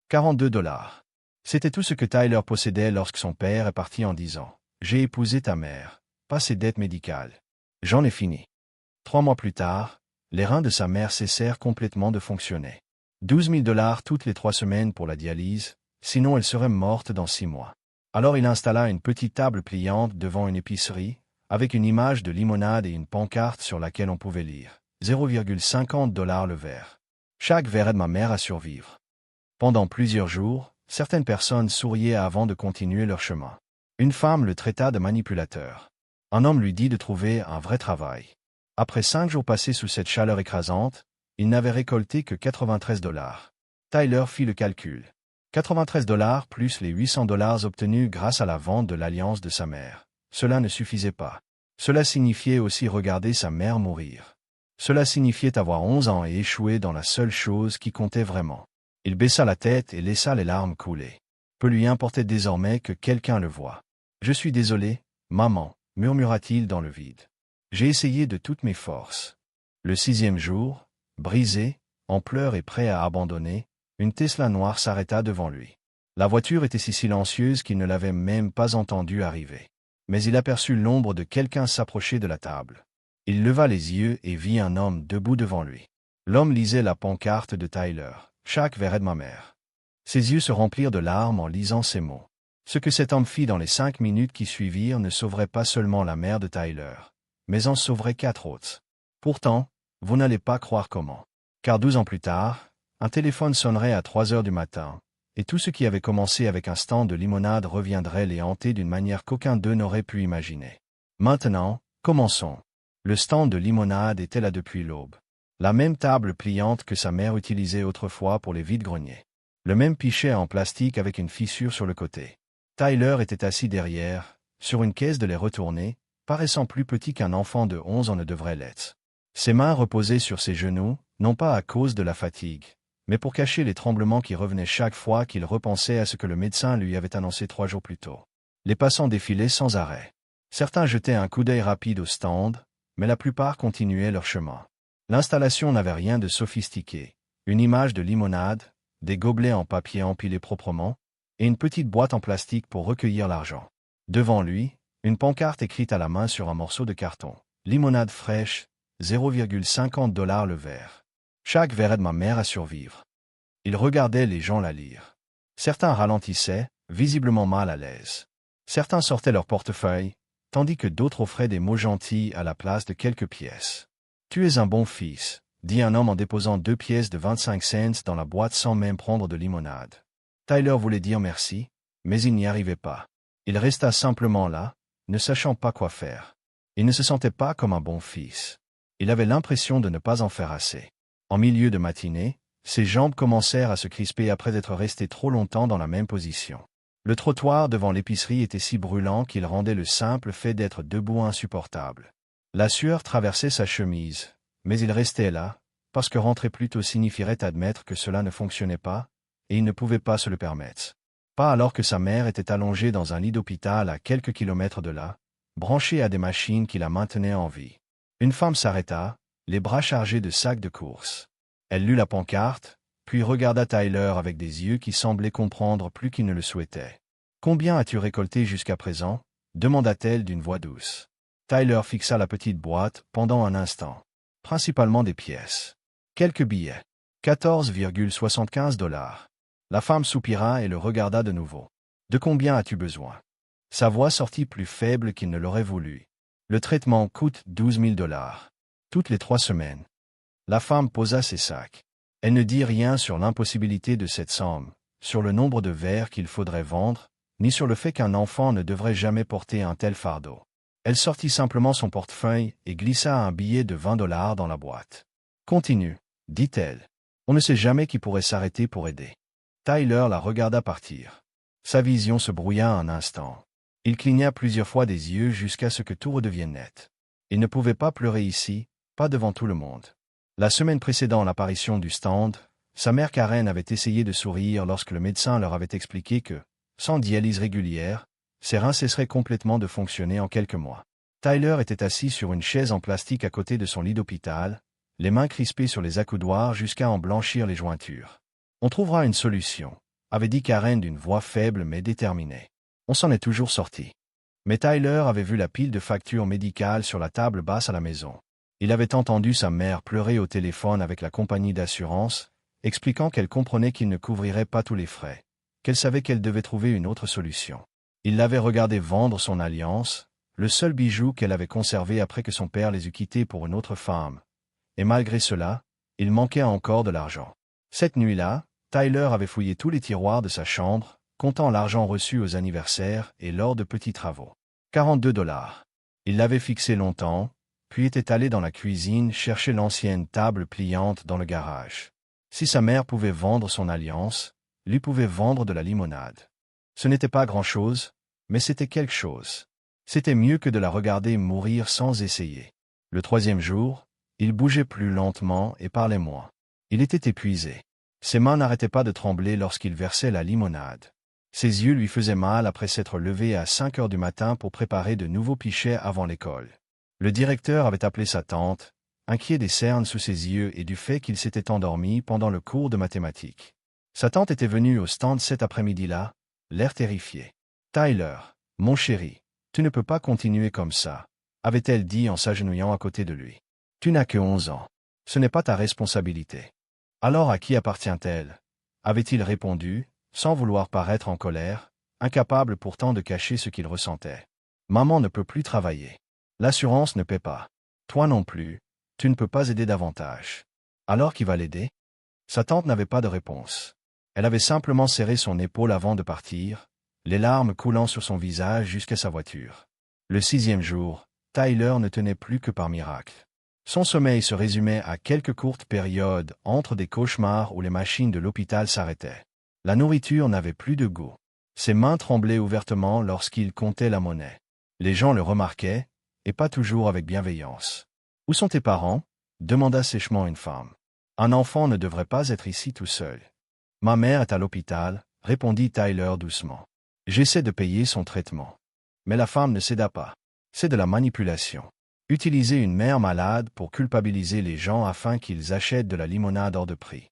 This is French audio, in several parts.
$42. C'était tout ce que Tyler possédait lorsque son père est parti en disant « J'ai épousé ta mère, pas ses dettes médicales. J'en ai fini. » 3 mois plus tard, les reins de sa mère cessèrent complètement de fonctionner. $12 000 toutes les 3 semaines pour la dialyse, sinon elle serait morte dans 6 mois. Alors il installa une petite table pliante devant une épicerie, avec une image de limonade et une pancarte sur laquelle on pouvait lire « $0,50 le verre. Chaque verre aide ma mère à survivre. » Pendant plusieurs jours, certaines personnes souriaient avant de continuer leur chemin. Une femme le traita de manipulateur. Un homme lui dit de trouver un vrai travail. Après 5 jours passés sous cette chaleur écrasante, il n'avait récolté que $93. Tyler fit le calcul. $93 plus les $800 obtenus grâce à la vente de l'alliance de sa mère. Cela ne suffisait pas. Cela signifiait aussi regarder sa mère mourir. Cela signifiait avoir 11 ans et échouer dans la seule chose qui comptait vraiment. Il baissa la tête et laissa les larmes couler. Peu lui importait désormais que quelqu'un le voie. « Je suis désolé, maman, » murmura-t-il dans le vide. « J'ai essayé de toutes mes forces. » Le 6e jour, brisé, en pleurs et prêt à abandonner, une Tesla noire s'arrêta devant lui. La voiture était si silencieuse qu'il ne l'avait même pas entendue arriver. Mais il aperçut l'ombre de quelqu'un s'approcher de la table. Il leva les yeux et vit un homme debout devant lui. L'homme lisait la pancarte de Tyler. Chaque verre aide ma mère. Ses yeux se remplirent de larmes en lisant ces mots. Ce que cet homme fit dans les 5 minutes qui suivirent ne sauverait pas seulement la mère de Tyler, mais en sauverait 4 autres. Pourtant, vous n'allez pas croire comment. Car 12 ans plus tard, un téléphone sonnerait à 3 heures du matin, et tout ce qui avait commencé avec un stand de limonade reviendrait les hanter d'une manière qu'aucun d'eux n'aurait pu imaginer. Maintenant, commençons. Le stand de limonade était là depuis l'aube. La même table pliante que sa mère utilisait autrefois pour les vide-greniers. Le même pichet en plastique avec une fissure sur le côté. Tyler était assis derrière, sur une caisse de lait retournée, paraissant plus petit qu'un enfant de 11 ans ne devrait l'être. Ses mains reposaient sur ses genoux, non pas à cause de la fatigue, mais pour cacher les tremblements qui revenaient chaque fois qu'il repensait à ce que le médecin lui avait annoncé 3 jours plus tôt. Les passants défilaient sans arrêt. Certains jetaient un coup d'œil rapide au stand, mais la plupart continuaient leur chemin. L'installation n'avait rien de sophistiqué. Une image de limonade, des gobelets en papier empilés proprement, et une petite boîte en plastique pour recueillir l'argent. Devant lui, une pancarte écrite à la main sur un morceau de carton. Limonade fraîche, $0,50 le verre. Chaque verre aide ma mère à survivre. Il regardait les gens la lire. Certains ralentissaient, visiblement mal à l'aise. Certains sortaient leur portefeuille, tandis que d'autres offraient des mots gentils à la place de quelques pièces. « Tu es un bon fils », dit un homme en déposant 2 pièces de 25 cents dans la boîte sans même prendre de limonade. Tyler voulait dire merci, mais il n'y arrivait pas. Il resta simplement là, ne sachant pas quoi faire. Il ne se sentait pas comme un bon fils. Il avait l'impression de ne pas en faire assez. En milieu de matinée, ses jambes commencèrent à se crisper après être resté trop longtemps dans la même position. Le trottoir devant l'épicerie était si brûlant qu'il rendait le simple fait d'être debout insupportable. La sueur traversait sa chemise, mais il restait là, parce que rentrer plus tôt signifierait admettre que cela ne fonctionnait pas, et il ne pouvait pas se le permettre. Pas alors que sa mère était allongée dans un lit d'hôpital à quelques kilomètres de là, branchée à des machines qui la maintenaient en vie. Une femme s'arrêta, les bras chargés de sacs de course. Elle lut la pancarte, puis regarda Tyler avec des yeux qui semblaient comprendre plus qu'il ne le souhaitait. « Combien as-tu récolté jusqu'à présent » demanda-t-elle d'une voix douce. Tyler fixa la petite boîte pendant un instant. Principalement des pièces. Quelques billets. $14,75. La femme soupira et le regarda de nouveau. « De combien as-tu besoin » Sa voix sortit plus faible qu'il ne l'aurait voulu. « Le traitement coûte $12 000. Toutes les 3 semaines. » La femme posa ses sacs. Elle ne dit rien sur l'impossibilité de cette somme, sur le nombre de verres qu'il faudrait vendre, ni sur le fait qu'un enfant ne devrait jamais porter un tel fardeau. Elle sortit simplement son portefeuille et glissa un billet de $20 dans la boîte. « Continue, » dit-elle. « On ne sait jamais qui pourrait s'arrêter pour aider. » Tyler la regarda partir. Sa vision se brouilla un instant. Il cligna plusieurs fois des yeux jusqu'à ce que tout redevienne net. Il ne pouvait pas pleurer ici, pas devant tout le monde. La semaine précédant l'apparition du stand, sa mère Karen avait essayé de sourire lorsque le médecin leur avait expliqué que, sans dialyse régulière, ses reins cesseraient complètement de fonctionner en quelques mois. Tyler était assis sur une chaise en plastique à côté de son lit d'hôpital, les mains crispées sur les accoudoirs jusqu'à en blanchir les jointures. « On trouvera une solution, » avait dit Karen d'une voix faible mais déterminée. On s'en est toujours sorti. Mais Tyler avait vu la pile de factures médicales sur la table basse à la maison. Il avait entendu sa mère pleurer au téléphone avec la compagnie d'assurance, expliquant qu'elle comprenait qu'il ne couvrirait pas tous les frais, qu'elle savait qu'elle devait trouver une autre solution. Il l'avait regardé vendre son alliance, le seul bijou qu'elle avait conservé après que son père les eut quittés pour une autre femme. Et malgré cela, il manquait encore de l'argent. Cette nuit-là, Tyler avait fouillé tous les tiroirs de sa chambre, comptant l'argent reçu aux anniversaires et lors de petits travaux. 42 $. Il l'avait fixé longtemps, puis était allé dans la cuisine chercher l'ancienne table pliante dans le garage. Si sa mère pouvait vendre son alliance, lui pouvait vendre de la limonade. Ce n'était pas grand-chose, mais c'était quelque chose. C'était mieux que de la regarder mourir sans essayer. Le troisième jour, il bougeait plus lentement et parlait moins. Il était épuisé. Ses mains n'arrêtaient pas de trembler lorsqu'il versait la limonade. Ses yeux lui faisaient mal après s'être levé à 5 heures du matin pour préparer de nouveaux pichets avant l'école. Le directeur avait appelé sa tante, inquiet des cernes sous ses yeux et du fait qu'il s'était endormi pendant le cours de mathématiques. Sa tante était venue au stand cet après-midi-là, l'air terrifié. « Tyler, mon chéri, tu ne peux pas continuer comme ça, » avait-elle dit en s'agenouillant à côté de lui. « Tu n'as que 11 ans. Ce n'est pas ta responsabilité. » « Alors à qui appartient-elle » avait-il répondu, sans vouloir paraître en colère, incapable pourtant de cacher ce qu'il ressentait. « Maman ne peut plus travailler. L'assurance ne paie pas. Toi non plus, tu ne peux pas aider davantage. Alors qui va l'aider » Sa tante n'avait pas de réponse. Elle avait simplement serré son épaule avant de partir, les larmes coulant sur son visage jusqu'à sa voiture. Le 6e jour, Tyler ne tenait plus que par miracle. Son sommeil se résumait à quelques courtes périodes entre des cauchemars où les machines de l'hôpital s'arrêtaient. La nourriture n'avait plus de goût. Ses mains tremblaient ouvertement lorsqu'il comptait la monnaie. Les gens le remarquaient, et pas toujours avec bienveillance. « Où sont tes parents » demanda sèchement une femme. « Un enfant ne devrait pas être ici tout seul. »« Ma mère est à l'hôpital » répondit Tyler doucement. « J'essaie de payer son traitement. » Mais la femme ne céda pas. « C'est de la manipulation. Utiliser une mère malade pour culpabiliser les gens afin qu'ils achètent de la limonade hors de prix. »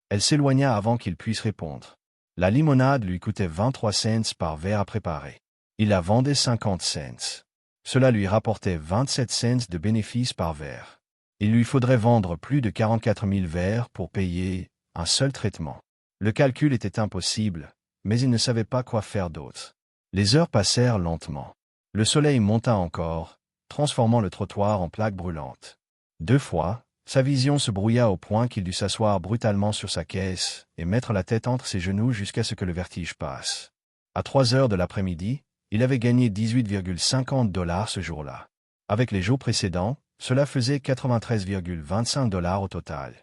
Elle s'éloigna avant qu'il puisse répondre. La limonade lui coûtait 23 cents par verre à préparer. Il la vendait 50 cents. Cela lui rapportait 27 cents de bénéfices par verre. Il lui faudrait vendre plus de 44 000 verres pour payer un seul traitement. Le calcul était impossible, mais il ne savait pas quoi faire d'autre. Les heures passèrent lentement. Le soleil monta encore, transformant le trottoir en plaque brûlante. 2 fois, sa vision se brouilla au point qu'il dut s'asseoir brutalement sur sa caisse et mettre la tête entre ses genoux jusqu'à ce que le vertige passe. À 3 heures de l'après-midi, il avait gagné 18,50 $ ce jour-là. Avec les jours précédents, cela faisait 93,25 $ au total.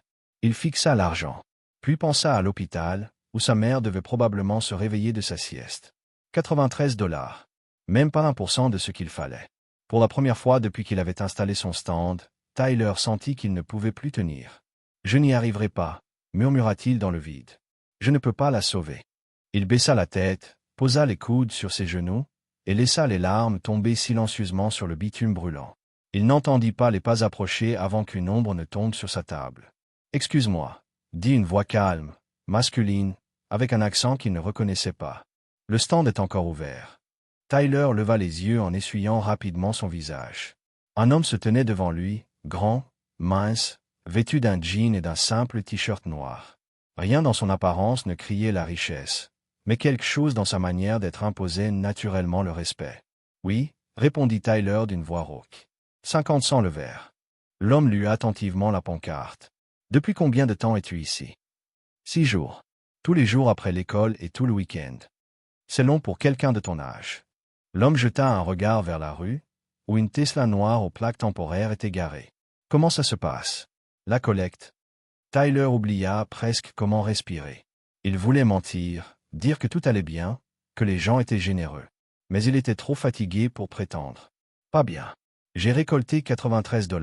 Il fixa l'argent, puis pensa à l'hôpital, où sa mère devait probablement se réveiller de sa sieste. 93 $. Même pas 1% de ce qu'il fallait. Pour la première fois depuis qu'il avait installé son stand, Tyler sentit qu'il ne pouvait plus tenir. « Je n'y arriverai pas » murmura-t-il dans le vide. « Je ne peux pas la sauver. » Il baissa la tête, posa les coudes sur ses genoux, et laissa les larmes tomber silencieusement sur le bitume brûlant. Il n'entendit pas les pas approcher avant qu'une ombre ne tombe sur sa table. « Excuse-moi » dit une voix calme, masculine, avec un accent qu'il ne reconnaissait pas. « Le stand est encore ouvert. » Tyler leva les yeux en essuyant rapidement son visage. Un homme se tenait devant lui, grand, mince, vêtu d'un jean et d'un simple t-shirt noir. Rien dans son apparence ne criait la richesse, mais quelque chose dans sa manière d'être imposait naturellement le respect. « Oui » répondit Tyler d'une voix rauque. 50 cents le verre. L'homme lut attentivement la pancarte. « Depuis combien de temps es-tu ici ?»« 6 jours. Tous les jours après l'école et tout le week-end. C'est long pour quelqu'un de ton âge. » L'homme jeta un regard vers la rue, où une Tesla noire aux plaques temporaires était garée. « Comment ça se passe ?»« La collecte. » Tyler oublia presque comment respirer. Il voulait mentir, dire que tout allait bien, que les gens étaient généreux. Mais il était trop fatigué pour prétendre. « Pas bien. J'ai récolté 93 $.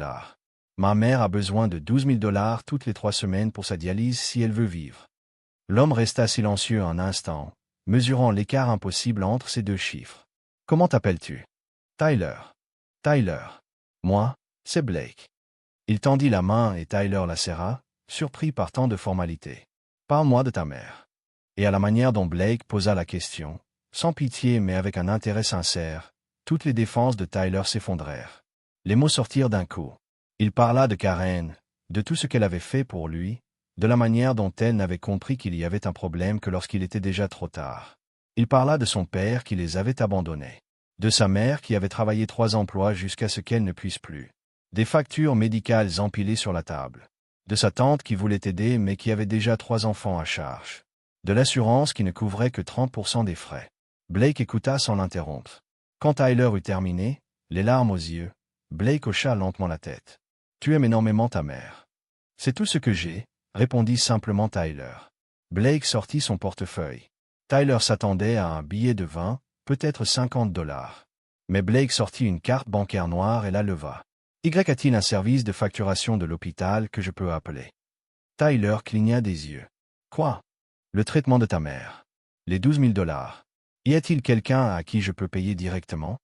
Ma mère a besoin de 12 000 $ toutes les 3 semaines pour sa dialyse si elle veut vivre. » L'homme resta silencieux un instant, mesurant l'écart impossible entre ces deux chiffres. « Comment t'appelles-tu »« Tyler. »« Tyler. Moi, c'est Blake. » Il tendit la main et Tyler la serra, surpris par tant de formalités. « Parle-moi de ta mère. » Et à la manière dont Blake posa la question, sans pitié mais avec un intérêt sincère, toutes les défenses de Tyler s'effondrèrent. Les mots sortirent d'un coup. Il parla de Karen, de tout ce qu'elle avait fait pour lui, de la manière dont elle n'avait compris qu'il y avait un problème que lorsqu'il était déjà trop tard. Il parla de son père qui les avait abandonnés, de sa mère qui avait travaillé 3 emplois jusqu'à ce qu'elle ne puisse plus, des factures médicales empilées sur la table, de sa tante qui voulait aider mais qui avait déjà 3 enfants à charge, de l'assurance qui ne couvrait que 30% des frais. Blake écouta sans l'interrompre. Quand Tyler eut terminé, les larmes aux yeux, Blake hocha lentement la tête. « Tu aimes énormément ta mère. »« C'est tout ce que j'ai, » répondit simplement Tyler. Blake sortit son portefeuille. Tyler s'attendait à un billet de 20, peut-être $50. Mais Blake sortit une carte bancaire noire et la leva. « Y a-t-il un service de facturation de l'hôpital que je peux appeler ?» Tyler cligna des yeux. « Quoi ? Le traitement de ta mère. Les $12 000. Y a-t-il quelqu'un à qui je peux payer directement ?»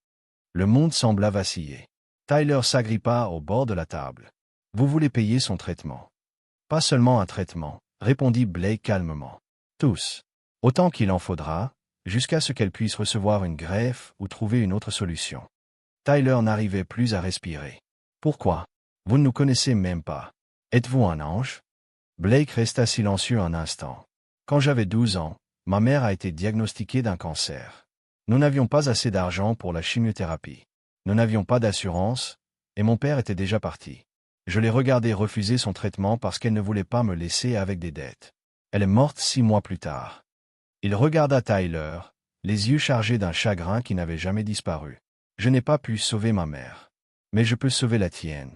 Le monde sembla vaciller. Tyler s'agrippa au bord de la table. « Vous voulez payer son traitement ?»« Pas seulement un traitement, » répondit Blake calmement. « Tous. Autant qu'il en faudra, jusqu'à ce qu'elle puisse recevoir une greffe ou trouver une autre solution. » Tyler n'arrivait plus à respirer. « Pourquoi? Vous ne nous connaissez même pas. Êtes-vous un ange ?» Blake resta silencieux un instant. « Quand j'avais 12 ans, ma mère a été diagnostiquée d'un cancer. Nous n'avions pas assez d'argent pour la chimiothérapie. Nous n'avions pas d'assurance, et mon père était déjà parti. Je l'ai regardée refuser son traitement parce qu'elle ne voulait pas me laisser avec des dettes. Elle est morte 6 mois plus tard. » Il regarda Tyler, les yeux chargés d'un chagrin qui n'avait jamais disparu. « Je n'ai pas pu sauver ma mère. Mais je peux sauver la tienne. »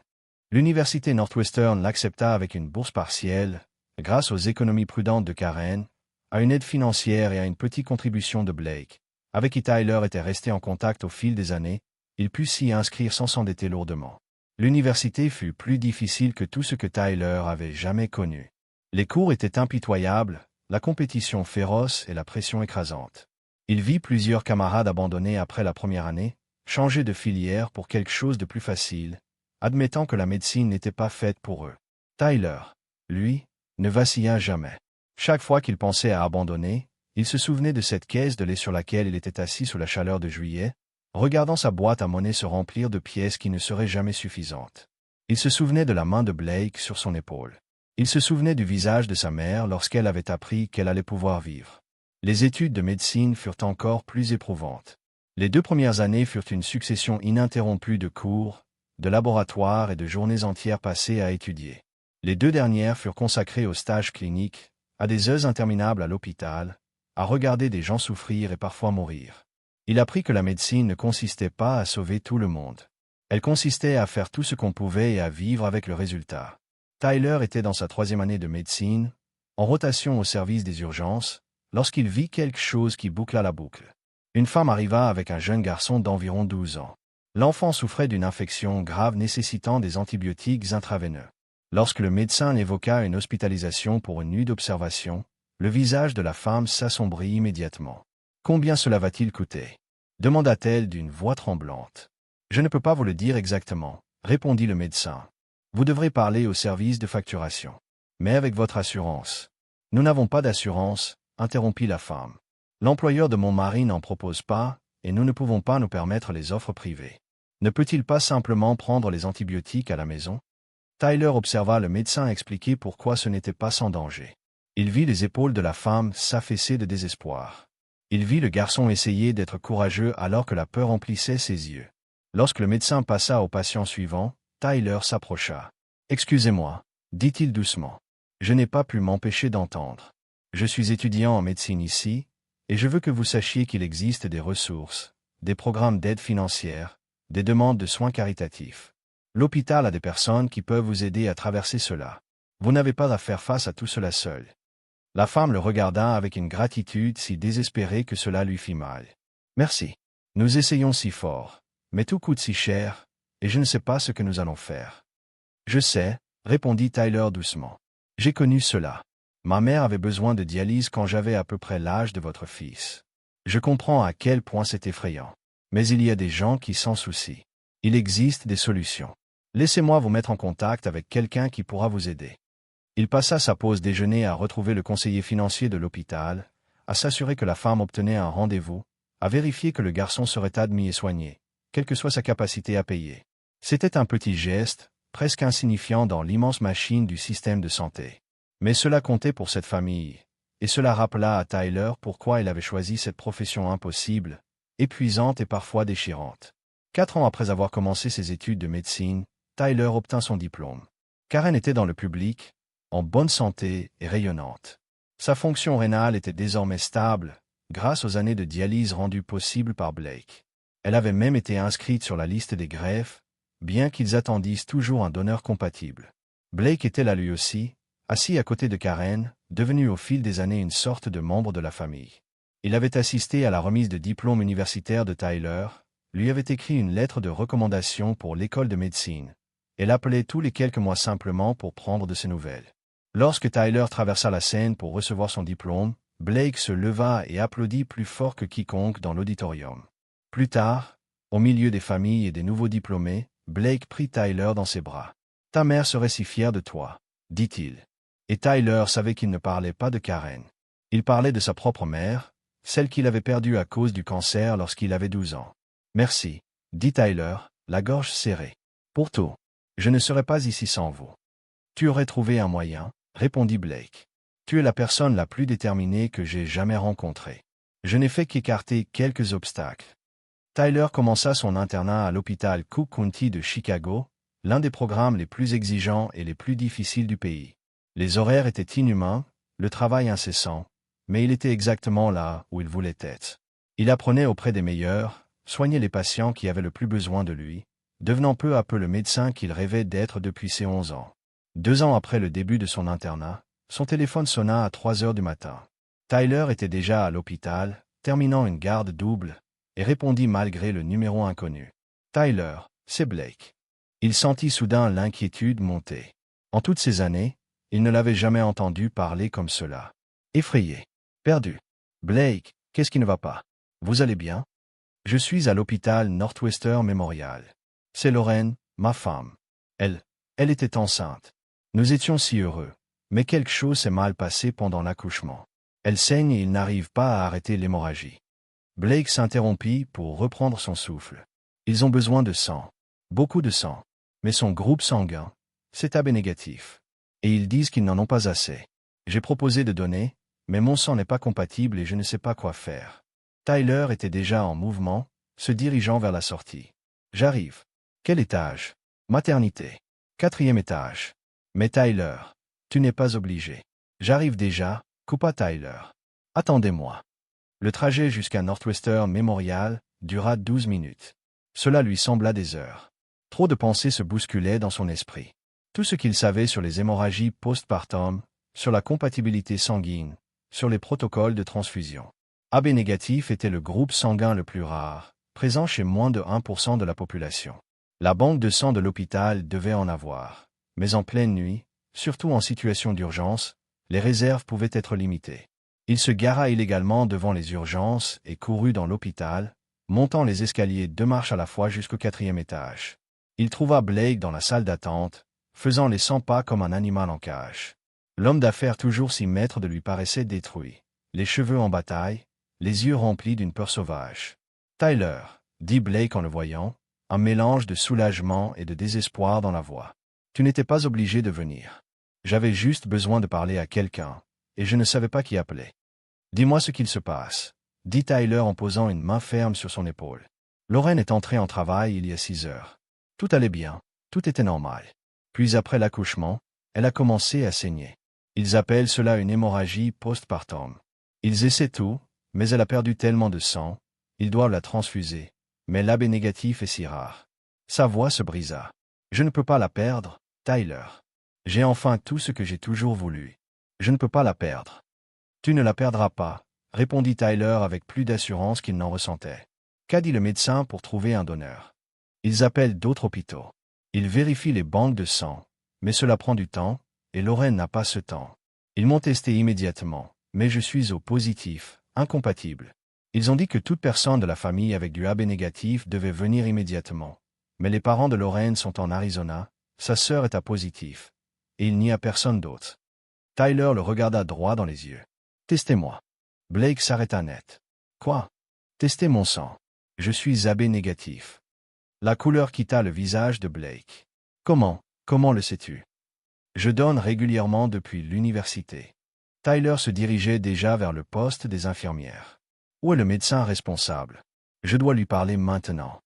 L'université Northwestern l'accepta avec une bourse partielle, grâce aux économies prudentes de Karen, à une aide financière et à une petite contribution de Blake, avec qui Tyler était resté en contact au fil des années. Il put s'y inscrire sans s'endetter lourdement. L'université fut plus difficile que tout ce que Tyler avait jamais connu. Les cours étaient impitoyables, la compétition féroce et la pression écrasante. Il vit plusieurs camarades abandonnés après la première année, changer de filière pour quelque chose de plus facile, admettant que la médecine n'était pas faite pour eux. Tyler, lui, ne vacilla jamais. Chaque fois qu'il pensait à abandonner, il se souvenait de cette caisse de lait sur laquelle il était assis sous la chaleur de juillet, regardant sa boîte à monnaie se remplir de pièces qui ne seraient jamais suffisantes. Il se souvenait de la main de Blake sur son épaule. Il se souvenait du visage de sa mère lorsqu'elle avait appris qu'elle allait pouvoir vivre. Les études de médecine furent encore plus éprouvantes. Les 2 premières années furent une succession ininterrompue de cours, de laboratoires et de journées entières passées à étudier. Les 2 dernières furent consacrées aux stages cliniques, à des heures interminables à l'hôpital, à regarder des gens souffrir et parfois mourir. Il apprit que la médecine ne consistait pas à sauver tout le monde. Elle consistait à faire tout ce qu'on pouvait et à vivre avec le résultat. Tyler était dans sa 3e année de médecine, en rotation au service des urgences, lorsqu'il vit quelque chose qui boucla la boucle. Une femme arriva avec un jeune garçon d'environ 12 ans. L'enfant souffrait d'une infection grave nécessitant des antibiotiques intraveineux. Lorsque le médecin évoqua une hospitalisation pour une nuit d'observation, le visage de la femme s'assombrit immédiatement. « Combien cela va-t-il coûter » demanda-t-elle d'une voix tremblante. « Je ne peux pas vous le dire exactement, » répondit le médecin. « Vous devrez parler au service de facturation. Mais avec votre assurance. » « Nous n'avons pas d'assurance, » interrompit la femme. « L'employeur de mon mari n'en propose pas, et nous ne pouvons pas nous permettre les offres privées. Ne peut-il pas simplement prendre les antibiotiques à la maison ?» Tyler observa le médecin expliquer pourquoi ce n'était pas sans danger. Il vit les épaules de la femme s'affaisser de désespoir. Il vit le garçon essayer d'être courageux alors que la peur emplissait ses yeux. Lorsque le médecin passa au patient suivant, Tyler s'approcha. « Excusez-moi, » dit-il doucement. « Je n'ai pas pu m'empêcher d'entendre. Je suis étudiant en médecine ici, et je veux que vous sachiez qu'il existe des ressources, des programmes d'aide financière, des demandes de soins caritatifs. L'hôpital a des personnes qui peuvent vous aider à traverser cela. Vous n'avez pas à faire face à tout cela seul. » La femme le regarda avec une gratitude si désespérée que cela lui fit mal. « Merci. Nous essayons si fort, mais tout coûte si cher, et je ne sais pas ce que nous allons faire. »« Je sais, » répondit Tyler doucement. « J'ai connu cela. Ma mère avait besoin de dialyse quand j'avais à peu près l'âge de votre fils. Je comprends à quel point c'est effrayant. Mais il y a des gens qui s'en soucient. Il existe des solutions. Laissez-moi vous mettre en contact avec quelqu'un qui pourra vous aider. » Il passa sa pause déjeuner à retrouver le conseiller financier de l'hôpital, à s'assurer que la femme obtenait un rendez-vous, à vérifier que le garçon serait admis et soigné, quelle que soit sa capacité à payer. C'était un petit geste, presque insignifiant dans l'immense machine du système de santé. Mais cela comptait pour cette famille, et cela rappela à Tyler pourquoi il avait choisi cette profession impossible, épuisante et parfois déchirante. 4 ans après avoir commencé ses études de médecine, Tyler obtint son diplôme. Karen était dans le public, en bonne santé et rayonnante. Sa fonction rénale était désormais stable, grâce aux années de dialyse rendues possibles par Blake. Elle avait même été inscrite sur la liste des greffes, bien qu'ils attendissent toujours un donneur compatible. Blake était là lui aussi, assis à côté de Karen, devenu au fil des années une sorte de membre de la famille. Il avait assisté à la remise de diplôme universitaire de Tyler, lui avait écrit une lettre de recommandation pour l'école de médecine, et l'appelait tous les quelques mois simplement pour prendre de ses nouvelles. Lorsque Tyler traversa la scène pour recevoir son diplôme, Blake se leva et applaudit plus fort que quiconque dans l'auditorium. Plus tard, au milieu des familles et des nouveaux diplômés, Blake prit Tyler dans ses bras. « Ta mère serait si fière de toi, » dit-il. Et Tyler savait qu'il ne parlait pas de Karen. Il parlait de sa propre mère, celle qu'il avait perdue à cause du cancer lorsqu'il avait 12 ans. « Merci, » dit Tyler, la gorge serrée. « Pour tout. Je ne serais pas ici sans vous. »« Tu aurais trouvé un moyen, » répondit Blake. « Tu es la personne la plus déterminée que j'ai jamais rencontrée. Je n'ai fait qu'écarter quelques obstacles. » Tyler commença son internat à l'hôpital Cook County de Chicago, l'un des programmes les plus exigeants et les plus difficiles du pays. Les horaires étaient inhumains, le travail incessant, mais il était exactement là où il voulait être. Il apprenait auprès des meilleurs, soignait les patients qui avaient le plus besoin de lui, devenant peu à peu le médecin qu'il rêvait d'être depuis ses 11 ans. 2 ans après le début de son internat, son téléphone sonna à 3 heures du matin. Tyler était déjà à l'hôpital, terminant une garde double, et répondit malgré le numéro inconnu. « Tyler, c'est Blake. » Il sentit soudain l'inquiétude monter. En toutes ces années, il ne l'avait jamais entendu parler comme cela. Effrayé. Perdu. « Blake, qu'est-ce qui ne va pas? Vous allez bien? Je suis à l'hôpital Northwestern Memorial. C'est Lorraine, ma femme. Elle était enceinte. Nous étions si heureux, mais quelque chose s'est mal passé pendant l'accouchement. Elle saigne et il n'arrive pas à arrêter l'hémorragie. » Blake s'interrompit pour reprendre son souffle. Ils ont besoin de sang. Beaucoup de sang. Mais son groupe sanguin, c'est AB négatif. Et ils disent qu'ils n'en ont pas assez. J'ai proposé de donner, mais mon sang n'est pas compatible et je ne sais pas quoi faire. Tyler était déjà en mouvement, se dirigeant vers la sortie. J'arrive. Quel étage? Maternité. 4e étage. Mais Tyler, tu n'es pas obligé. J'arrive déjà, coupa Tyler. Attendez-moi. Le trajet jusqu'à Northwestern Memorial dura 12 minutes. Cela lui sembla des heures. Trop de pensées se bousculaient dans son esprit. Tout ce qu'il savait sur les hémorragies postpartum, sur la compatibilité sanguine, sur les protocoles de transfusion. AB négatif était le groupe sanguin le plus rare, présent chez moins de 1% de la population. La banque de sang de l'hôpital devait en avoir. Mais en pleine nuit, surtout en situation d'urgence, les réserves pouvaient être limitées. Il se gara illégalement devant les urgences et courut dans l'hôpital, montant les escaliers 2 marches à la fois jusqu'au 4e étage. Il trouva Blake dans la salle d'attente, faisant les 100 pas comme un animal en cage. L'homme d'affaires toujours si maître de lui paraissait détruit, les cheveux en bataille, les yeux remplis d'une peur sauvage. « Tyler, » dit Blake en le voyant, un mélange de soulagement et de désespoir dans la voix. « Tu n'étais pas obligé de venir. J'avais juste besoin de parler à quelqu'un, et je ne savais pas qui appeler. Dis-moi ce qu'il se passe, » dit Tyler en posant une main ferme sur son épaule. Lorraine est entrée en travail il y a 6 heures. Tout allait bien, tout était normal. Puis après l'accouchement, elle a commencé à saigner. Ils appellent cela une hémorragie postpartum. Ils essaient tout, mais elle a perdu tellement de sang, ils doivent la transfuser, mais l'AB négatif est si rare. Sa voix se brisa. Je ne peux pas la perdre, Tyler. J'ai enfin tout ce que j'ai toujours voulu. Je ne peux pas la perdre. Tu ne la perdras pas, répondit Tyler avec plus d'assurance qu'il n'en ressentait. Qu'a dit le médecin pour trouver un donneur? Ils appellent d'autres hôpitaux. Ils vérifient les banques de sang, mais cela prend du temps, et Lorraine n'a pas ce temps. Ils m'ont testé immédiatement, mais je suis au positif, incompatible. Ils ont dit que toute personne de la famille avec du AB négatif devait venir immédiatement. Mais les parents de Lorraine sont en Arizona, sa sœur est à positif, et il n'y a personne d'autre. Tyler le regarda droit dans les yeux. Testez-moi. Blake s'arrêta net. Quoi? Testez mon sang. Je suis AB négatif. La couleur quitta le visage de Blake. Comment le sais-tu? Je donne régulièrement depuis l'université. Tyler se dirigeait déjà vers le poste des infirmières. Où est le médecin responsable? Je dois lui parler maintenant.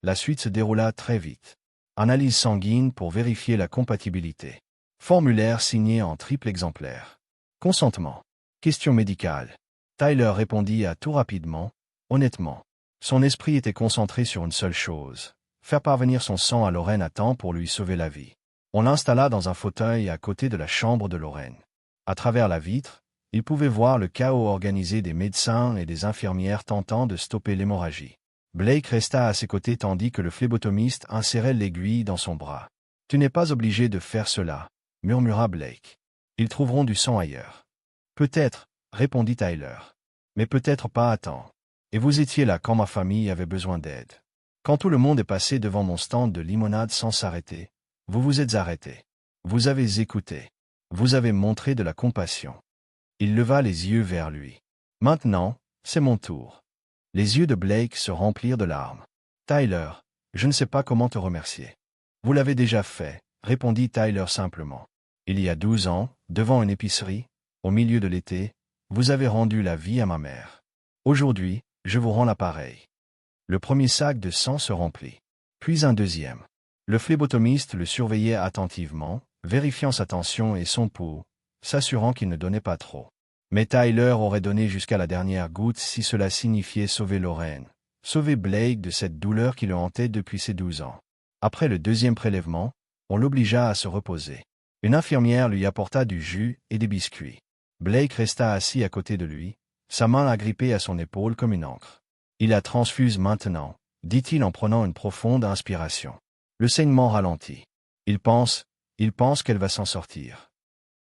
La suite se déroula très vite. Analyse sanguine pour vérifier la compatibilité. Formulaire signé en triple exemplaire. Consentement. Question médicale. Tyler répondit à tout rapidement, honnêtement. Son esprit était concentré sur une seule chose, faire parvenir son sang à Lorraine à temps pour lui sauver la vie. On l'installa dans un fauteuil à côté de la chambre de Lorraine. À travers la vitre, il pouvait voir le chaos organisé des médecins et des infirmières tentant de stopper l'hémorragie. Blake resta à ses côtés tandis que le phlébotomiste insérait l'aiguille dans son bras. « Tu n'es pas obligé de faire cela, » murmura Blake. « Ils trouveront du sang ailleurs. »« Peut-être, » répondit Tyler. « Mais peut-être pas à temps. Et vous étiez là quand ma famille avait besoin d'aide. Quand tout le monde est passé devant mon stand de limonade sans s'arrêter, vous vous êtes arrêté. Vous avez écouté. Vous avez montré de la compassion. » Il leva les yeux vers lui. « Maintenant, c'est mon tour. » Les yeux de Blake se remplirent de larmes. « Tyler, je ne sais pas comment te remercier. »« Vous l'avez déjà fait, » répondit Tyler simplement. « Il y a 12 ans, devant une épicerie, au milieu de l'été, vous avez rendu la vie à ma mère. Aujourd'hui, je vous rends l'appareil. » Le premier sac de sang se remplit. Puis un deuxième. Le phlébotomiste le surveillait attentivement, vérifiant sa tension et son pouls, s'assurant qu'il ne donnait pas trop. Mais Tyler aurait donné jusqu'à la dernière goutte si cela signifiait sauver Lorraine, sauver Blake de cette douleur qui le hantait depuis ses 12 ans. Après le deuxième prélèvement, on l'obligea à se reposer. Une infirmière lui apporta du jus et des biscuits. Blake resta assis à côté de lui, sa main agrippée à son épaule comme une ancre. « Il la transfuse maintenant, » dit-il en prenant une profonde inspiration. Le saignement ralentit. Il pense qu'elle va s'en sortir.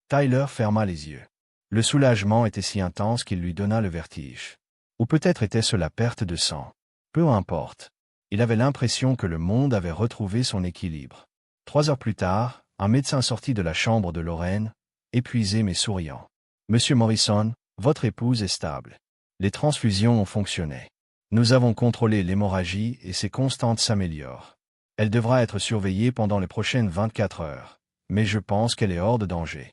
Tyler ferma les yeux. Le soulagement était si intense qu'il lui donna le vertige. Ou peut-être était-ce la perte de sang. Peu importe. Il avait l'impression que le monde avait retrouvé son équilibre. 3 heures plus tard, un médecin sortit de la chambre de Lorraine, épuisé mais souriant. « Monsieur Morrison, votre épouse est stable. Les transfusions ont fonctionné. Nous avons contrôlé l'hémorragie et ses constantes s'améliorent. Elle devra être surveillée pendant les prochaines 24 heures, mais je pense qu'elle est hors de danger. »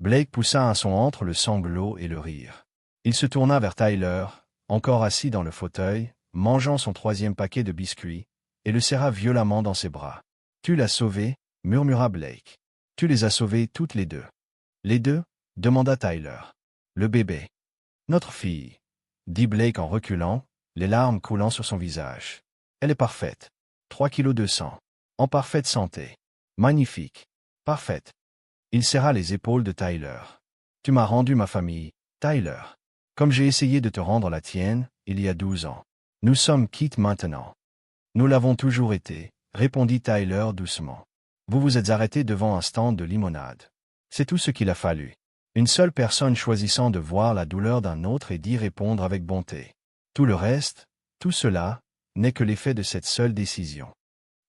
Blake poussa un son entre le sanglot et le rire. Il se tourna vers Tyler, encore assis dans le fauteuil, mangeant son 3e paquet de biscuits, et le serra violemment dans ses bras. « Tu l'as sauvée » murmura Blake. « Tu les as sauvées toutes les deux. »« Les deux » demanda Tyler. « Le bébé. »« Notre fille » dit Blake en reculant, les larmes coulant sur son visage. « Elle est parfaite. 3 kilos de sang. En parfaite santé. Magnifique. Parfaite. » Il serra les épaules de Tyler. « Tu m'as rendu ma famille, Tyler. Comme j'ai essayé de te rendre la tienne, il y a 12 ans. Nous sommes quittes maintenant. »« Nous l'avons toujours été, » répondit Tyler doucement. « Vous vous êtes arrêté devant un stand de limonade. C'est tout ce qu'il a fallu. Une seule personne choisissant de voir la douleur d'un autre et d'y répondre avec bonté. Tout le reste, tout cela, n'est que l'effet de cette seule décision. »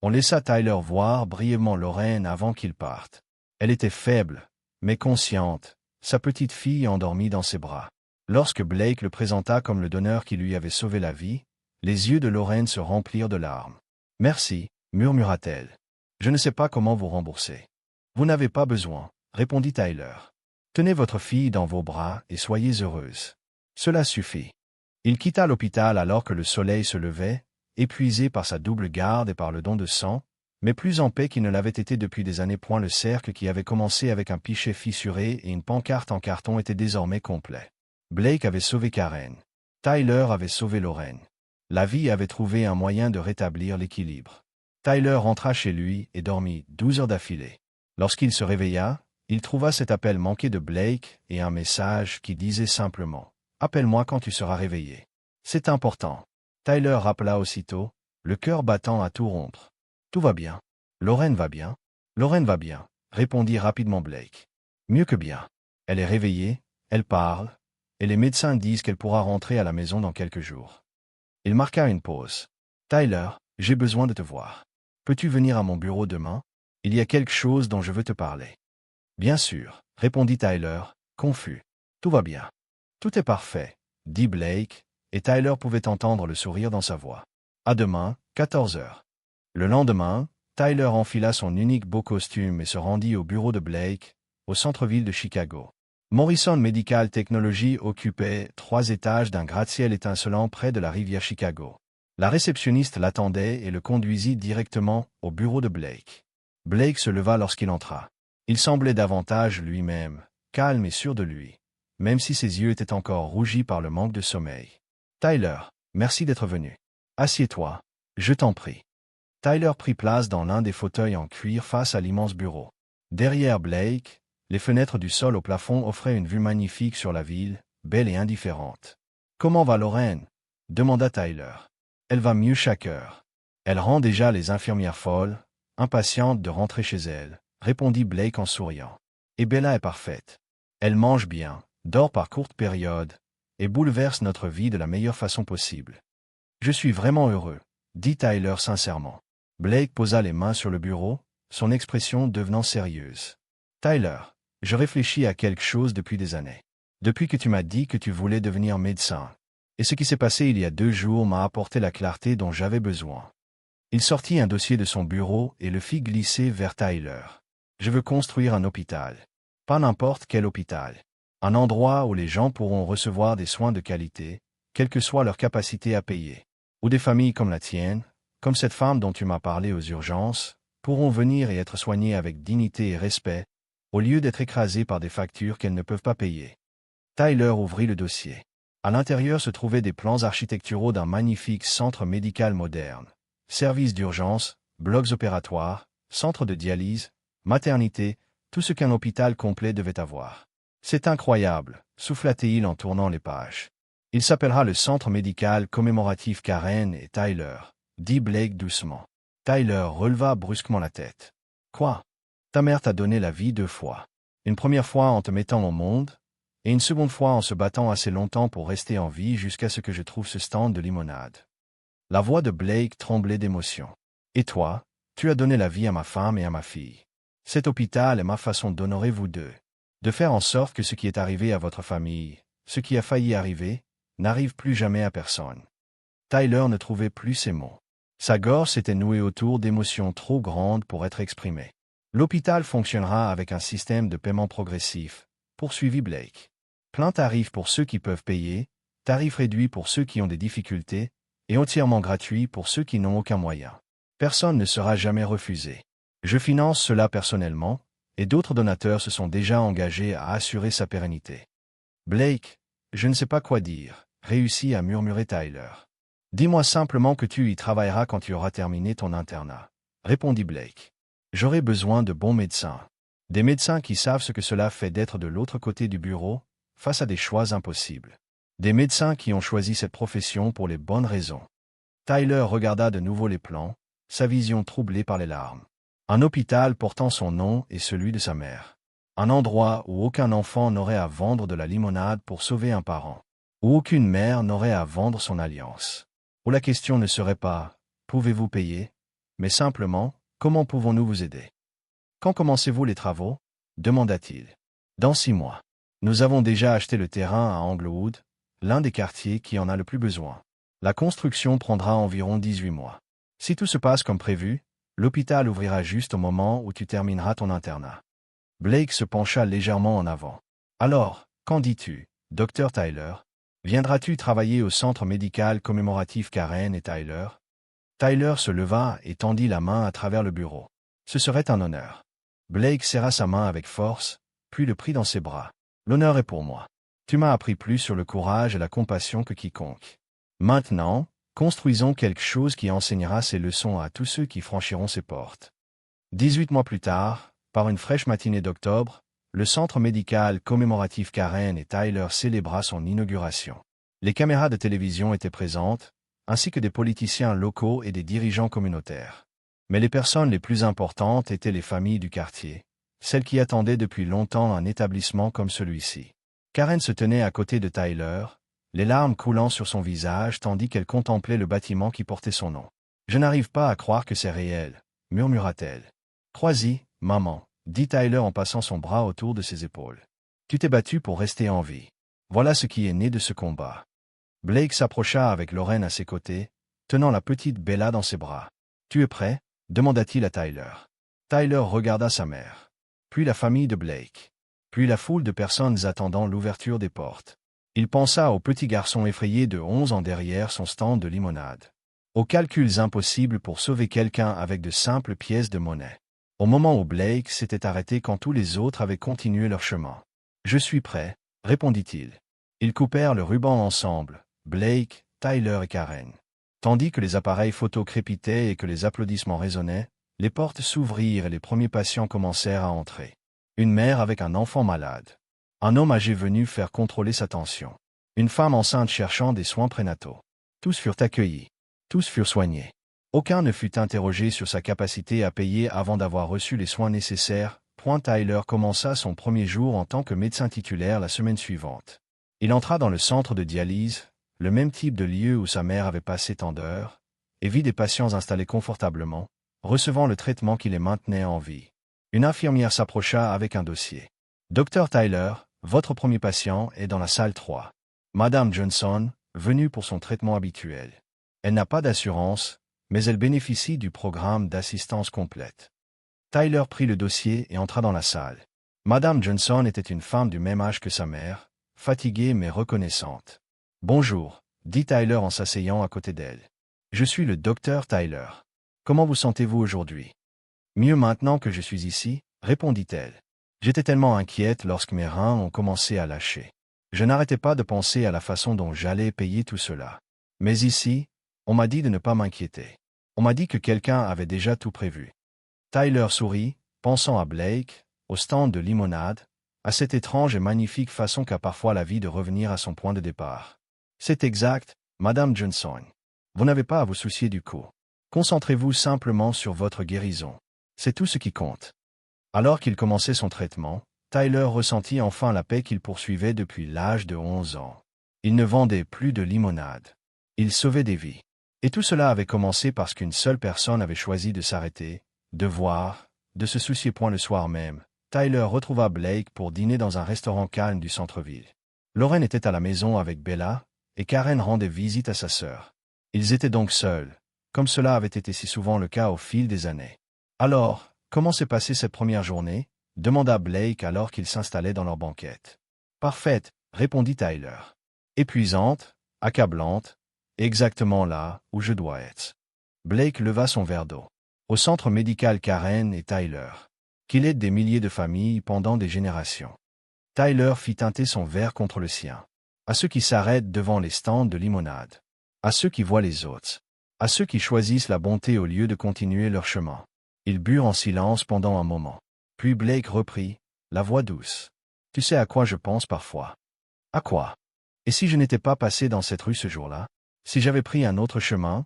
On laissa Tyler voir brièvement Lorraine avant qu'il parte. Elle était faible, mais consciente, sa petite fille endormie dans ses bras. Lorsque Blake le présenta comme le donneur qui lui avait sauvé la vie, les yeux de Lorraine se remplirent de larmes. « Merci, » murmura-t-elle. « Je ne sais pas comment vous rembourser. »« Vous n'avez pas besoin, » répondit Tyler. « Tenez votre fille dans vos bras et soyez heureuse. Cela suffit. » Il quitta l'hôpital alors que le soleil se levait, épuisé par sa double garde et par le don de sang, mais plus en paix qu'il ne l'avait été depuis des années. Le cercle qui avait commencé avec un pichet fissuré et une pancarte en carton était désormais complet. Blake avait sauvé Karen. Tyler avait sauvé Lorraine. La vie avait trouvé un moyen de rétablir l'équilibre. Tyler rentra chez lui et dormit 12 heures d'affilée. Lorsqu'il se réveilla, il trouva cet appel manqué de Blake et un message qui disait simplement « Appelle-moi quand tu seras réveillé. C'est important. » Tyler rappela aussitôt, le cœur battant à tout rompre. « Tout va bien. Lorraine va bien. Lorraine va bien, » répondit rapidement Blake. « Mieux que bien. Elle est réveillée, elle parle, et les médecins disent qu'elle pourra rentrer à la maison dans quelques jours. » Il marqua une pause. « Tyler, j'ai besoin de te voir. Peux-tu venir à mon bureau demain? Il y a quelque chose dont je veux te parler. »« Bien sûr, » répondit Tyler, confus. « Tout va bien. Tout est parfait, dit Blake, et Tyler pouvait entendre le sourire dans sa voix. À demain, 14 heures. Le lendemain, Tyler enfila son unique beau costume et se rendit au bureau de Blake, au centre-ville de Chicago. Morrison Medical Technology occupait 3 étages d'un gratte-ciel étincelant près de la rivière Chicago. La réceptionniste l'attendait et le conduisit directement au bureau de Blake. Blake se leva lorsqu'il entra. Il semblait davantage lui-même, calme et sûr de lui, même si ses yeux étaient encore rougis par le manque de sommeil. « Tyler, merci d'être venu. Assieds-toi, je t'en prie. » Tyler prit place dans l'un des fauteuils en cuir face à l'immense bureau. Derrière Blake, les fenêtres du sol au plafond offraient une vue magnifique sur la ville, belle et indifférente. « Comment va Lorraine ?» demanda Tyler. « Elle va mieux chaque heure. Elle rend déjà les infirmières folles, impatientes de rentrer chez elle, » répondit Blake en souriant. « Et Bella est parfaite. Elle mange bien, dort par courtes périodes, et bouleverse notre vie de la meilleure façon possible. »« Je suis vraiment heureux, » dit Tyler sincèrement. Blake posa les mains sur le bureau, son expression devenant sérieuse. « Tyler, je réfléchis à quelque chose depuis des années. Depuis que tu m'as dit que tu voulais devenir médecin. Et ce qui s'est passé il y a 2 jours m'a apporté la clarté dont j'avais besoin. » Il sortit un dossier de son bureau et le fit glisser vers Tyler. « Je veux construire un hôpital. Pas n'importe quel hôpital. Un endroit où les gens pourront recevoir des soins de qualité, quelle que soit leur capacité à payer. Où des familles comme la tienne, comme cette femme dont tu m'as parlé aux urgences, pourront venir et être soignées avec dignité et respect, au lieu d'être écrasées par des factures qu'elles ne peuvent pas payer. » Tyler ouvrit le dossier. À l'intérieur se trouvaient des plans architecturaux d'un magnifique centre médical moderne. Services d'urgence, blocs opératoires, centres de dialyse, maternité, tout ce qu'un hôpital complet devait avoir. « C'est incroyable, souffla-t-il en tournant les pages. Il s'appellera le Centre médical commémoratif Karen et Tyler, dit Blake doucement. Tyler releva brusquement la tête. « Quoi? Ta mère t'a donné la vie 2 fois. Une première fois en te mettant au monde, et une seconde fois en se battant assez longtemps pour rester en vie jusqu'à ce que je trouve ce stand de limonade. » La voix de Blake tremblait d'émotion. « Et toi, tu as donné la vie à ma femme et à ma fille. Cet hôpital est ma façon d'honorer vous deux. De faire en sorte que ce qui est arrivé à votre famille, ce qui a failli arriver, n'arrive plus jamais à personne. » Tyler ne trouvait plus ses mots. Sa gorge s'était nouée autour d'émotions trop grandes pour être exprimées. « L'hôpital fonctionnera avec un système de paiement progressif, » poursuivit Blake. « Plein tarif pour ceux qui peuvent payer, tarif réduit pour ceux qui ont des difficultés, et entièrement gratuit pour ceux qui n'ont aucun moyen. Personne ne sera jamais refusé. Je finance cela personnellement, et d'autres donateurs se sont déjà engagés à assurer sa pérennité. » Blake, je ne sais pas quoi dire, réussit à murmurer Tyler. « Dis-moi simplement que tu y travailleras quand tu auras terminé ton internat, » répondit Blake. « J'aurai besoin de bons médecins. Des médecins qui savent ce que cela fait d'être de l'autre côté du bureau, face à des choix impossibles. Des médecins qui ont choisi cette profession pour les bonnes raisons. » Tyler regarda de nouveau les plans, sa vision troublée par les larmes. Un hôpital portant son nom et celui de sa mère. Un endroit où aucun enfant n'aurait à vendre de la limonade pour sauver un parent. Où aucune mère n'aurait à vendre son alliance. Où la question ne serait pas « Pouvez-vous payer ?», mais simplement « Comment pouvons-nous vous aider ?»« Quand commencez-vous les travaux ?» demanda-t-il. « Dans 6 mois. Nous avons déjà acheté le terrain à Englewood, l'un des quartiers qui en a le plus besoin. La construction prendra environ 18 mois. Si tout se passe comme prévu, l'hôpital ouvrira juste au moment où tu termineras ton internat. » Blake se pencha légèrement en avant. « Alors, qu'en dis-tu, Dr Tyler? Viendras-tu travailler au centre médical commémoratif Karen et Tyler ?» Tyler se leva et tendit la main à travers le bureau. « Ce serait un honneur. » Blake serra sa main avec force, puis le prit dans ses bras. « L'honneur est pour moi. Tu m'as appris plus sur le courage et la compassion que quiconque. Maintenant, construisons quelque chose qui enseignera ces leçons à tous ceux qui franchiront ces portes. » 18 mois plus tard, par une fraîche matinée d'octobre, le centre médical commémoratif Karen et Tyler célébra son inauguration. Les caméras de télévision étaient présentes, ainsi que des politiciens locaux et des dirigeants communautaires. Mais les personnes les plus importantes étaient les familles du quartier, celles qui attendaient depuis longtemps un établissement comme celui-ci. Karen se tenait à côté de Tyler, les larmes coulant sur son visage tandis qu'elle contemplait le bâtiment qui portait son nom. « Je n'arrive pas à croire que c'est réel, » murmura-t-elle. « Crois-y, maman, » dit Tyler en passant son bras autour de ses épaules. « Tu t'es battu pour rester en vie. Voilà ce qui est né de ce combat. Blake s'approcha avec Lorraine à ses côtés, tenant la petite Bella dans ses bras. « Tu es prêt ?» demanda-t-il à Tyler. Tyler regarda sa mère. Puis la famille de Blake. Puis la foule de personnes attendant l'ouverture des portes. Il pensa au petit garçon effrayé de 11 ans derrière son stand de limonade. Aux calculs impossibles pour sauver quelqu'un avec de simples pièces de monnaie. Au moment où Blake s'était arrêté quand tous les autres avaient continué leur chemin. « Je suis prêt », répondit-il. Ils coupèrent le ruban ensemble, Blake, Tyler et Karen. Tandis que les appareils photo crépitaient et que les applaudissements résonnaient, les portes s'ouvrirent et les premiers patients commencèrent à entrer. Une mère avec un enfant malade. Un homme âgé venu faire contrôler sa tension. Une femme enceinte cherchant des soins prénataux. Tous furent accueillis. Tous furent soignés. Aucun ne fut interrogé sur sa capacité à payer avant d'avoir reçu les soins nécessaires. Tyler commença son premier jour en tant que médecin titulaire la semaine suivante. Il entra dans le centre de dialyse, le même type de lieu où sa mère avait passé tant d'heures, et vit des patients installés confortablement, recevant le traitement qui les maintenait en vie. Une infirmière s'approcha avec un dossier. « Docteur Tyler, votre premier patient est dans la salle 3. Madame Johnson, venue pour son traitement habituel. Elle n'a pas d'assurance, mais elle bénéficie du programme d'assistance complète. » Tyler prit le dossier et entra dans la salle. Madame Johnson était une femme du même âge que sa mère, fatiguée mais reconnaissante. « Bonjour, » dit Tyler en s'asseyant à côté d'elle. « Je suis le docteur Tyler. Comment vous sentez-vous aujourd'hui ? » « Mieux maintenant que je suis ici, » répondit-elle. « J'étais tellement inquiète lorsque mes reins ont commencé à lâcher. Je n'arrêtais pas de penser à la façon dont j'allais payer tout cela. Mais ici, on m'a dit de ne pas m'inquiéter. On m'a dit que quelqu'un avait déjà tout prévu. » Tyler sourit, pensant à Blake, au stand de limonade, à cette étrange et magnifique façon qu'a parfois la vie de revenir à son point de départ. « C'est exact, Madame Johnson. Vous n'avez pas à vous soucier du coup. Concentrez-vous simplement sur votre guérison. C'est tout ce qui compte. » Alors qu'il commençait son traitement, Tyler ressentit enfin la paix qu'il poursuivait depuis l'âge de 11 ans. Il ne vendait plus de limonade. Il sauvait des vies. Et tout cela avait commencé parce qu'une seule personne avait choisi de s'arrêter, de voir, de se soucier point le soir même. Tyler retrouva Blake pour dîner dans un restaurant calme du centre-ville. Lorraine était à la maison avec Bella, et Karen rendait visite à sa sœur. Ils étaient donc seuls, comme cela avait été si souvent le cas au fil des années. « Alors, comment s'est passée cette première journée ?» demanda Blake alors qu'ils s'installaient dans leur banquette. « Parfaite, » répondit Tyler. « Épuisante, accablante, exactement là où je dois être. » Blake leva son verre d'eau. Au centre médical Karen et Tyler, qu'il aide des milliers de familles pendant des générations. Tyler fit teinter son verre contre le sien. À ceux qui s'arrêtent devant les stands de limonade. À ceux qui voient les autres. À ceux qui choisissent la bonté au lieu de continuer leur chemin. Ils burent en silence pendant un moment. Puis Blake reprit, la voix douce. « Tu sais à quoi je pense parfois ? » « À quoi ? Et si je n'étais pas passé dans cette rue ce jour-là ? Si j'avais pris un autre chemin,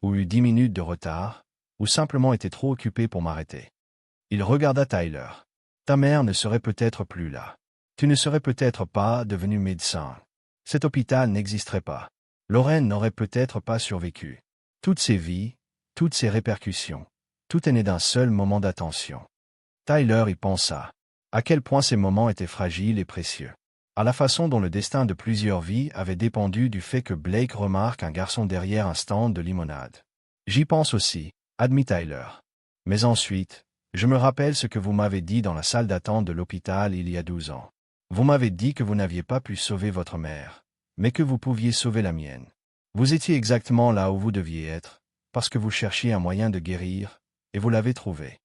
ou eu 10 minutes de retard, ou simplement été trop occupé pour m'arrêter ?» Il regarda Tyler. « Ta mère ne serait peut-être plus là. Tu ne serais peut-être pas devenu médecin. Cet hôpital n'existerait pas. Lorraine n'aurait peut-être pas survécu. Toutes ces vies, toutes ces répercussions, tout est né d'un seul moment d'attention. » Tyler y pensa. À quel point ces moments étaient fragiles et précieux. À la façon dont le destin de plusieurs vies avait dépendu du fait que Blake remarque un garçon derrière un stand de limonade. « J'y pense aussi, » admit Tyler. « Mais ensuite, je me rappelle ce que vous m'avez dit dans la salle d'attente de l'hôpital il y a 12 ans. Vous m'avez dit que vous n'aviez pas pu sauver votre mère, mais que vous pouviez sauver la mienne. Vous étiez exactement là où vous deviez être, parce que vous cherchiez un moyen de guérir, et vous l'avez trouvé.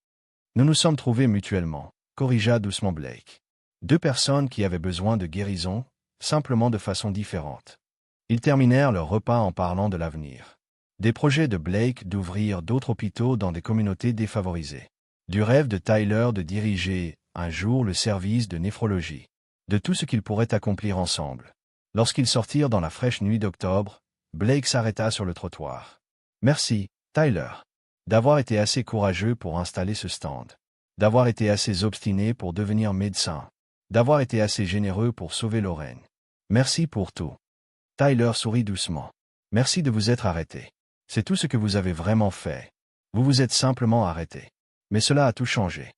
Nous nous sommes trouvés mutuellement, » corrigea doucement Blake. Deux personnes qui avaient besoin de guérison, simplement de façon différente. Ils terminèrent leur repas en parlant de l'avenir. Des projets de Blake d'ouvrir d'autres hôpitaux dans des communautés défavorisées. Du rêve de Tyler de diriger, un jour, le service de néphrologie. De tout ce qu'ils pourraient accomplir ensemble. Lorsqu'ils sortirent dans la fraîche nuit d'octobre, Blake s'arrêta sur le trottoir. « Merci, Tyler, d'avoir été assez courageux pour installer ce stand. D'avoir été assez obstiné pour devenir médecin. D'avoir été assez généreux pour sauver Lorraine. Merci pour tout. » Tyler sourit doucement. « Merci de vous être arrêté. C'est tout ce que vous avez vraiment fait. Vous vous êtes simplement arrêté. Mais cela a tout changé. »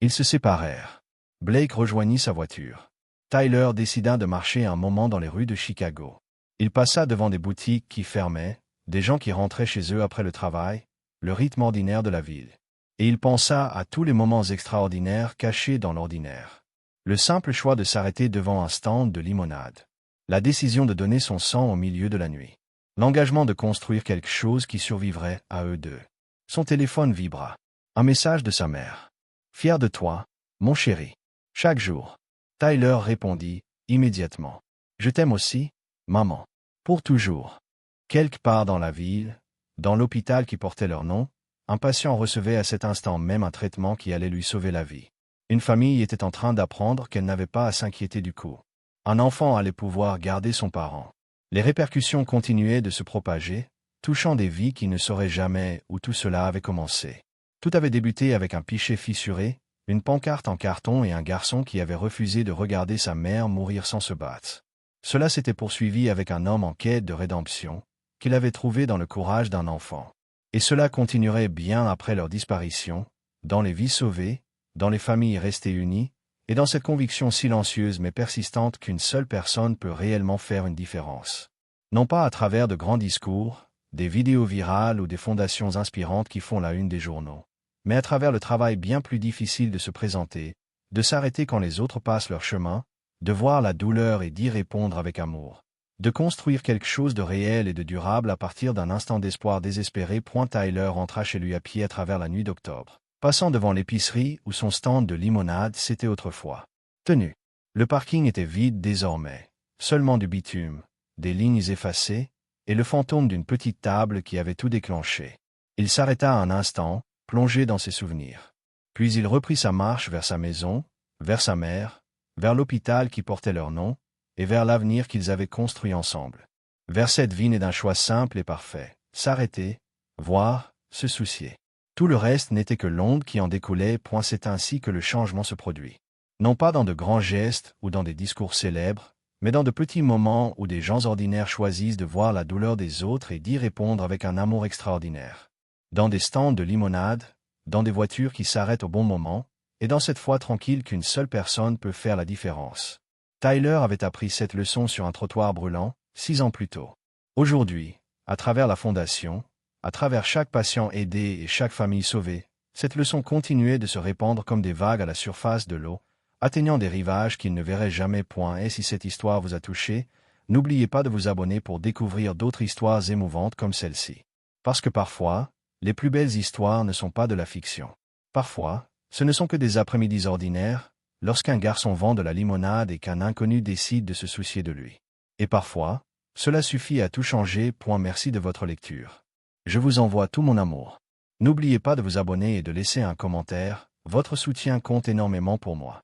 Ils se séparèrent. Blake rejoignit sa voiture. Tyler décida de marcher un moment dans les rues de Chicago. Il passa devant des boutiques qui fermaient, des gens qui rentraient chez eux après le travail, le rythme ordinaire de la ville. Et il pensa à tous les moments extraordinaires cachés dans l'ordinaire. Le simple choix de s'arrêter devant un stand de limonade. La décision de donner son sang au milieu de la nuit. L'engagement de construire quelque chose qui survivrait à eux deux. Son téléphone vibra. Un message de sa mère. « Fier de toi, mon chéri. » Chaque jour. Tyler répondit, immédiatement. « Je t'aime aussi, maman. Pour toujours. » Quelque part dans la ville, dans l'hôpital qui portait leur nom, un patient recevait à cet instant même un traitement qui allait lui sauver la vie. Une famille était en train d'apprendre qu'elle n'avait pas à s'inquiéter du coup. Un enfant allait pouvoir garder son parent. Les répercussions continuaient de se propager, touchant des vies qui ne sauraient jamais où tout cela avait commencé. Tout avait débuté avec un pichet fissuré, une pancarte en carton et un garçon qui avait refusé de regarder sa mère mourir sans se battre. Cela s'était poursuivi avec un homme en quête de rédemption, qu'il avait trouvé dans le courage d'un enfant. Et cela continuerait bien après leur disparition, dans les vies sauvées, dans les familles restées unies, et dans cette conviction silencieuse mais persistante qu'une seule personne peut réellement faire une différence. Non pas à travers de grands discours, des vidéos virales ou des fondations inspirantes qui font la une des journaux, mais à travers le travail bien plus difficile de se présenter, de s'arrêter quand les autres passent leur chemin, de voir la douleur et d'y répondre avec amour, de construire quelque chose de réel et de durable à partir d'un instant d'espoir désespéré. Tyler rentra chez lui à pied à travers la nuit d'octobre, passant devant l'épicerie où son stand de limonade s'était autrefois tenu. Le parking était vide désormais, seulement du bitume, des lignes effacées, et le fantôme d'une petite table qui avait tout déclenché. Il s'arrêta un instant, plongé dans ses souvenirs. Puis il reprit sa marche vers sa maison, vers sa mère, vers l'hôpital qui portait leur nom, et vers l'avenir qu'ils avaient construit ensemble. Vers cette vie née d'un choix simple et parfait, s'arrêter, voir, se soucier. Tout le reste n'était que l'onde qui en découlait. C'est ainsi que le changement se produit. Non pas dans de grands gestes ou dans des discours célèbres, mais dans de petits moments où des gens ordinaires choisissent de voir la douleur des autres et d'y répondre avec un amour extraordinaire. Dans des stands de limonade, dans des voitures qui s'arrêtent au bon moment, et dans cette foi tranquille qu'une seule personne peut faire la différence. Tyler avait appris cette leçon sur un trottoir brûlant, 6 ans plus tôt. Aujourd'hui, à travers la fondation, à travers chaque patient aidé et chaque famille sauvée, cette leçon continuait de se répandre comme des vagues à la surface de l'eau, atteignant des rivages qu'ils ne verraient jamais. Et si cette histoire vous a touché, n'oubliez pas de vous abonner pour découvrir d'autres histoires émouvantes comme celle-ci. Parce que parfois, les plus belles histoires ne sont pas de la fiction. Parfois, ce ne sont que des après-midi ordinaires, lorsqu'un garçon vend de la limonade et qu'un inconnu décide de se soucier de lui. Et parfois, cela suffit à tout changer. Merci de votre lecture. Je vous envoie tout mon amour. N'oubliez pas de vous abonner et de laisser un commentaire, votre soutien compte énormément pour moi.